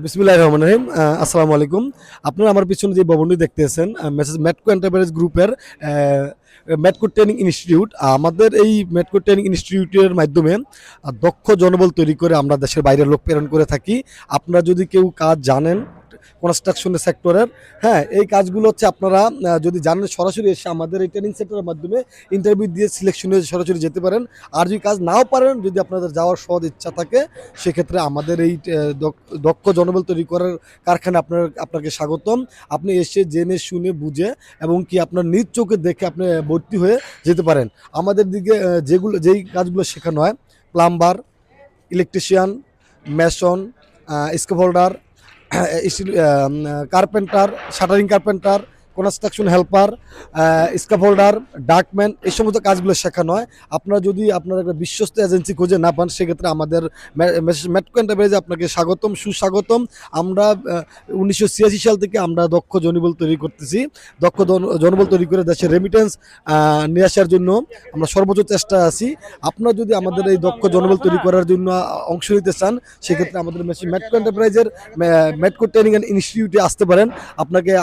বিসমিল্লাহির রহমানির রহিম। আসসালামু আলাইকুম। আপনারা আমার পিছনে যে ভবনটি দেখতেছেন মেসেজ মেটকো এন্টারপ্রাইজ গ্রুপের মেটকো ট্রেনিং ইনস্টিটিউট। আমাদের এই মেটকো ট্রেনিং ইনস্টিটিউটের মাধ্যমে দক্ষ জনবল তৈরি করে আমরা দেশের বাইরের লোক প্রেরণ করে থাকি। আপনারা যদি কেউ কাজ জানেন কনস্ট্রাকশনের সেক্টরের, হ্যাঁ, এই কাজগুলো হচ্ছে আপনারা যদি জানেন সরাসরি এসে আমাদের এই ট্রেনিং সেন্টারের মাধ্যমে ইন্টারভিউ দিয়ে সিলেকশন হয়ে সরাসরি যেতে পারেন। আর যদি কাজ নাও পারেন, যদি আপনাদের যাওয়ার সৎ ইচ্ছা থাকে, সেক্ষেত্রে আমাদের এই দক্ষ জনবল তৈরি করার কারখানা আপনাকে স্বাগতম। আপনি এসে জেনে শুনে বুঝে এবং কি আপনার নিজ চোখে দেখে আপনি ভর্তি হয়ে যেতে পারেন। আমাদের দিকে যেই কাজগুলো শেখানো হয়, plumber, electrician, mason, scaffolder, carpenter, shuttering carpenter, construction helper, scaffolder, ডার্কম্যান, এই সমস্ত কাজগুলো শেখানো হয়। আপনারা যদি আপনার একটা বিশ্বস্ত এজেন্সি খুঁজে না পান, সেক্ষেত্রে আমাদের মেটকো এন্টারপ্রাইজে আপনাকে স্বাগতম, সুস্বাগতম। আমরা 1986 সাল থেকে আমরা দক্ষ জনবল তৈরি করতেছি। দক্ষ জনবল তৈরি করে দেশের রেমিটেন্স নিয়ে আসার জন্য আমরা সর্বোচ্চ চেষ্টা আছি। আপনারা যদি আমাদের এই দক্ষ জনবল তৈরি করার জন্য অংশ নিতে চান, সেক্ষেত্রে আমাদের মেটকো এন্টারপ্রাইজের মেটকো ট্রেনিং অ্যান্ড ইনস্টিটিউটে আসতে পারেন।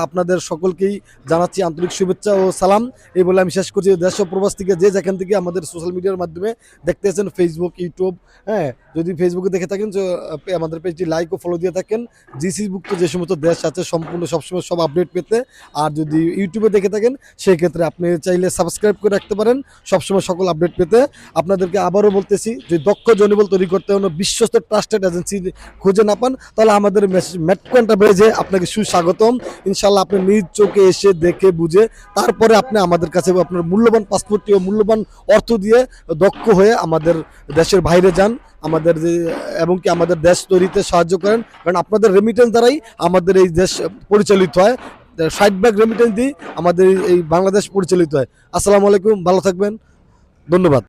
আপনাদের সকলকেই জানাচ্ছি আন্তরিক শুভেচ্ছা ও সালাম। এই বলে আমি শেষ করছি। দেশ ও প্রবাস থেকে যে যেখান থেকে আমাদের সোশ্যাল মিডিয়ার মাধ্যমে দেখতেছেন, ফেসবুক, ইউটিউব, হ্যাঁ, যদি ফেসবুকে দেখে থাকেন আমাদের পেজটি লাইক ও ফলো দিয়ে থাকেন। জিসিভুক্ত যে সমস্ত দেশ আছে সম্পূর্ণ সবসময় সব আপডেট পেতে। আর যদি ইউটিউবে দেখে থাকেন, সেই ক্ষেত্রে আপনি চাইলে সাবস্ক্রাইব করে রাখতে পারেন সবসময় সকল আপডেট পেতে। আপনাদেরকে আবারও বলতেছি, যে দক্ষ জনবল তৈরি করতে হলে বিশ্বস্ত ট্রাস্টেড এজেন্সি খুঁজে না পান, তাহলে আমাদের মেটকো এন্টারপ্রাইজে আপনাকে সুস্বাগতম। ইনশাল্লাহ আপনি নিজ চোখে এসে দেখে বুঝে তারপরে আপনি আমাদের কাছে আপনার মূল্যবান পাসপোর্টটি ও মূল্যবান অর্থ দিয়ে দক্ষ হয়ে আমাদের দেশের বাইরে যান, আমাদের যে এবং কি আমাদের দেশ তৈরিতে সাহায্য করেন। কারণ আপনাদের রেমিটেন্স দ্বারাই আমাদের এই দেশ পরিচালিত হয়। 60 ভাগ রেমিটেন্স দিয়ে আমাদের এই বাংলাদেশ পরিচালিত হয়। আসসালামু আলাইকুম, ভালো থাকবেন, ধন্যবাদ।